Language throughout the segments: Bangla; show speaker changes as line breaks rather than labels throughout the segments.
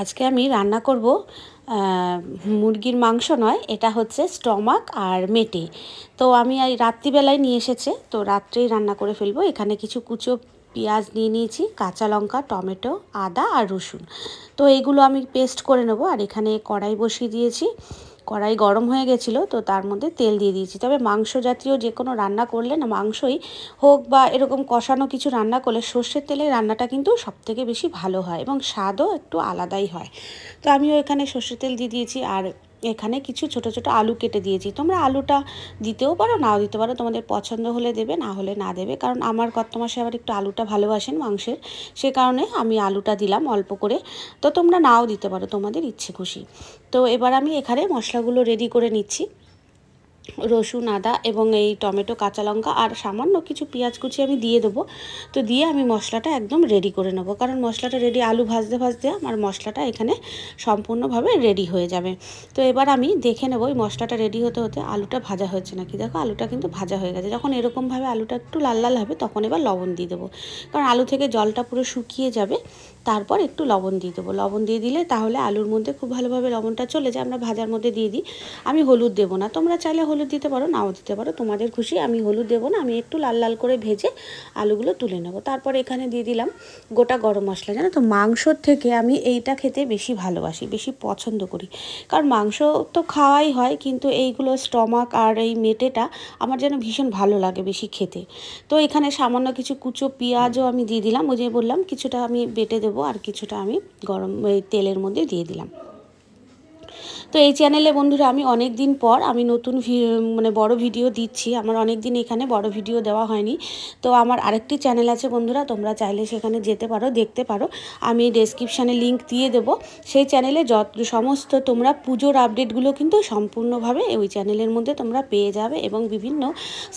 আজকে আমি রান্না করব মুরগির মাংস নয়, এটা হচ্ছে স্টমাক আর মেটে। তো আমি এই রাত্রিবেলায় নিয়ে এসেছে, তো রাত্রেই রান্না করে ফেলবো। এখানে কিছু কুচো পেঁয়াজ নিয়ে নিয়েছি, কাঁচা লঙ্কা, টমেটো, আদা আর রসুন। তো এইগুলো আমি পেস্ট করে নেব। আর এখানে কড়াই বসিয়ে দিয়েছি, কড়াই গরম হয়ে গেছিলো, তো তার মধ্যে তেল দিয়ে দিয়েছি। তবে মাংস জাতীয় যে কোনো রান্না করলে না, মাংসই হোক বা এরকম কষানো কিছু রান্না করলে সর্ষের তেলে রান্নাটা কিন্তু সবথেকে বেশি ভালো হয় এবং স্বাদও একটু আলাদাই হয়। তো আমিও এখানে সর্ষের তেল দিয়ে দিয়েছি। আর এখানে কিছু ছোট ছোট আলু কেটে দিয়েছি। তোমরা আলুটা দিতেও পারো, নাও দিতে পারো, তোমাদের পছন্দ হলে দেবে, না হলে না দেবে। কারণ আমার কর্তামশাই আবার একটু আলুটা ভালোবাসেন মাংসের, সে কারণে আমি আলুটা দিলাম অল্প করে। তো তোমরা নাও দিতে পারো, তোমাদের ইচ্ছে খুশি। তো এবার আমি এখানে মশলাগুলো রেডি করে নিচ্ছি। রসুন, আদা এবং এই টমেটো, কাঁচা লঙ্কা আর সামান্য কিছু পেঁয়াজ কুচি আমি দিয়ে দেবো। তো দিয়ে আমি মশলাটা একদম রেডি করে নেব, কারণ মশলাটা রেডি, আলু ভাজতে ভাজতে আমার মশলাটা এখানে সম্পূর্ণভাবে রেডি হয়ে যাবে। তো এবার আমি দেখে নেব ওই মশলাটা রেডি হতে হতে আলুটা ভাজা হয়েছে নাকি। দেখো আলুটা কিন্তু ভাজা হয়ে গেছে। যখন এরকমভাবে আলুটা একটু লাল লাল হবে তখন এবার লবণ দিয়ে দেবো, কারণ আলু থেকে জলটা পুরো শুকিয়ে যাবে। তারপর একটু লবণ দিয়ে দেবো। লবণ দিয়ে দিলে তাহলে আলুর মধ্যে খুব ভালোভাবে লবণটা চলে যায়। আমরা ভাজার মধ্যে দিয়ে দিই। আমি হলুদ দেবো না, তোমরা চাইলে হলুদ দিতে পারো, নাও দিতে পারো, তোমাদের খুশি। আমি হলুদ দেবো না, আমি একটু লাল লাল করে ভেজে আলুগুলো তুলে নেবো। তারপর এখানে দিয়ে দিলাম গোটা গরম মশলা। জানো তো, মাংসর থেকে আমি এইটা খেতে বেশি ভালোবাসি, বেশি পছন্দ করি। কারণ মাংস তো খাওয়াই হয়, কিন্তু এইগুলো স্টমাক আর এই মেটেটা আমার যেন ভীষণ ভালো লাগে বেশি খেতে। তো এখানে সামান্য কিছু কুচো পেঁয়াজও আমি দিয়ে দিলাম। ওই যে বললাম কিছুটা আমি বেটে দেবো আর কিছুটা আমি গরম এই তেলের মধ্যে দিয়ে দিলাম। তো এই চ্যানেলে বন্ধুরা আমি অনেক দিন পর আমি নতুন মানে বড় ভিডিও দিচ্ছি। আমার অনেক দিন এখানে বড় ভিডিও দেওয়া হয়নি। তো আমার আরেকটি চ্যানেল আছে বন্ধুরা, তোমরা চাইলে সেখানে যেতে পারো, দেখতে পারো। আমি ডেসক্রিপশানে লিঙ্ক দিয়ে দেবো। সেই চ্যানেলে সমস্ত তোমরা পুজোর আপডেটগুলো কিন্তু সম্পূর্ণভাবে ওই চ্যানেলের মধ্যে তোমরা পেয়ে যাবে। এবং বিভিন্ন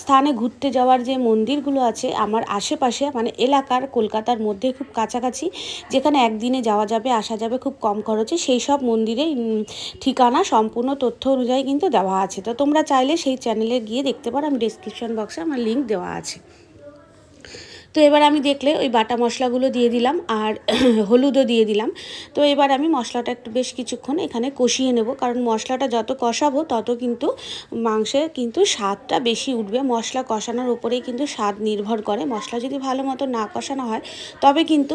স্থানে ঘুরতে যাওয়ার যে মন্দিরগুলো আছে আমার আশেপাশে, মানে এলাকার, কলকাতার মধ্যে খুব কাছাকাছি, যেখানে একদিনে যাওয়া যাবে, আসা যাবে খুব কম খরচে, সেই সব মন্দিরে ঠিকানা সম্পূর্ণ তথ্য অনুযায়ী কিন্তু দেওয়া আছে। তো তোমরা চাইলে সেই চ্যানেলে গিয়ে দেখতে পারো, আমি ডেসক্রিপশন বক্সে আমার লিঙ্ক দেওয়া আছে। তো এবার আমি দেখলে ওই বাটা মশলাগুলো দিয়ে দিলাম আর হলুদও দিয়ে দিলাম। তো এবার আমি মশলাটা একটু বেশ কিছুক্ষণ এখানে কষিয়ে নেব, কারণ মশলাটা যত কষাবো তত কিন্তু মাংসে কিন্তু স্বাদটা বেশি উঠবে। মশলা কষানোর উপরেই কিন্তু স্বাদ নির্ভর করে। মশলা যদি ভালো মতো না কষানো হয় তবে কিন্তু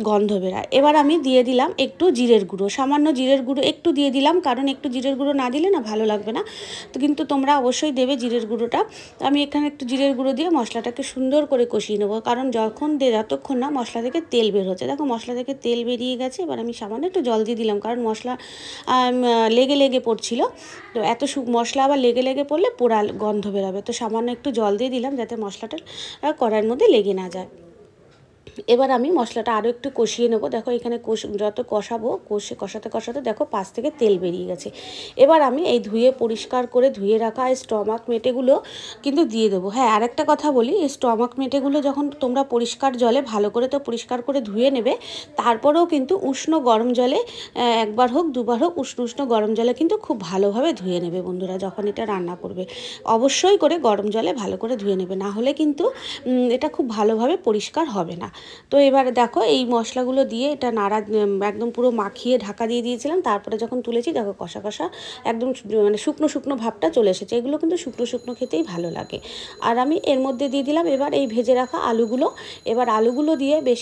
গন্ধ বেরায়। এবার আমি দিয়ে দিলাম একটু জিরের গুঁড়ো, সামান্য জিরের গুঁড়ো একটু দিয়ে দিলাম, কারণ একটু জিরের গুঁড়ো না দিলে না ভালো লাগবে না। তো কিন্তু তোমরা অবশ্যই দেবে জিরের গুঁড়োটা। আমি এখানে একটু জিরের গুঁড়ো দিয়ে মশলাটাকে সুন্দর করে কষিয়ে নেবো, কারণ যতক্ষণ না মশলা থেকে তেল বের হচ্ছে। দেখো মশলা থেকে তেল বেরিয়ে গেছে। এবার আমি সামান্য একটু জল দিয়ে দিলাম, কারণ মশলা লেগে লেগে পড়ছিল। তো এত মশলা আবার লেগে লেগে পড়লে পোড়া গন্ধ বেরোবে। তো সামান্য একটু জল দিয়ে দিলাম যাতে মশলাটা কড়াইয়ের মধ্যে লেগে না যায়। এবার আমি মশলাটা আরও একটু কষিয়ে নেবো। দেখো এখানে যত কষাবো, কষাতে কষাতে দেখো পাশ থেকে তেল বেরিয়ে গেছে। এবার আমি এই পরিষ্কার করে ধুয়ে রাখা এই স্টমাক মেটেগুলো কিন্তু দিয়ে দেবো। হ্যাঁ, আরেকটা কথা বলি, এই স্টমাক মেটেগুলো যখন তোমরা পরিষ্কার জলে ভালো করে তো পরিষ্কার করে ধুয়ে নেবে, তারপরেও কিন্তু উষ্ণ গরম জলে একবার হোক দুবার হোক উষ্ণ উষ্ণ গরম জলে কিন্তু খুব ভালোভাবে ধুয়ে নেবে বন্ধুরা। যখন এটা রান্না করবে অবশ্যই করে গরম জলে ভালো করে ধুয়ে নেবে, না হলে কিন্তু এটা খুব ভালোভাবে পরিষ্কার হবে না। তো এবারে দেখো এই মশলাগুলো দিয়ে এটা একদম পুরো মাখিয়ে ঢাকা দিয়ে দিয়েছিলাম। তারপরে যখন তুলেছি দেখো কষা কষা একদম মানে শুকনো শুকনো ভাবটা চলে এসেছে। এগুলো কিন্তু শুকনো শুকনো খেতেই ভালো লাগে। আর আমি এর মধ্যে দিয়ে দিলাম এবার এই ভেজে রাখা আলুগুলো। এবার আলুগুলো দিয়ে বেশ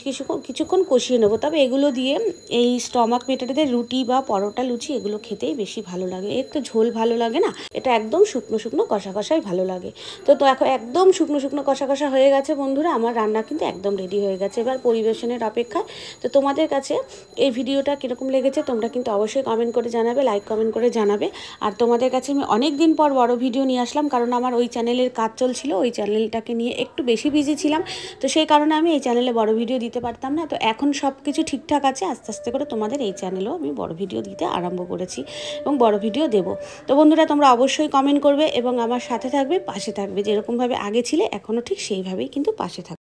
কিছুক্ষণ কষিয়ে নেবো। তবে এগুলো দিয়ে এই স্টমাক মেটাটাতে রুটি বা পরোটা, লুচি এগুলো খেতেই বেশি ভালো লাগে। এর তো ঝোল ভালো লাগে না, এটা একদম শুকনো শুকনো কষা কষাই ভালো লাগে। তো এখন একদম শুকনো শুকনো কষা কষা হয়ে গেছে বন্ধুরা। আমার রান্না কিন্তু একদম রেডি হয়ে গেছে। এবার পরিবেশনের অপেক্ষায়। তো তোমাদের কাছে এই ভিডিওটা কীরকম লেগেছে তোমরা কিন্তু অবশ্যই কমেন্ট করে জানাবে, লাইক কমেন্ট করে জানাবে। আর তোমাদের কাছে আমি অনেক দিন পর বড় ভিডিও নিয়ে আসলাম, কারণ আমার ওই চ্যানেলের কাজ চলছিল, ওই চ্যানেলটাকে নিয়ে একটু বেশি বিজি ছিলাম। তো সেই কারণে আমি এই চ্যানেলে বড় ভিডিও দিতে পারতাম না। তো এখন সব কিছু ঠিকঠাক আছে, আস্তে আস্তে করে তোমাদের এই চ্যানেলেও আমি বড় ভিডিও দিতে আরম্ভ করেছি এবং বড় ভিডিও দেবো। তো বন্ধুরা তোমরা অবশ্যই কমেন্ট করবে এবং আমার সাথে থাকবে, পাশে থাকবে। যেরকমভাবে আগে ছিলে এখনও ঠিক সেইভাবেই কিন্তু পাশে থাকবে।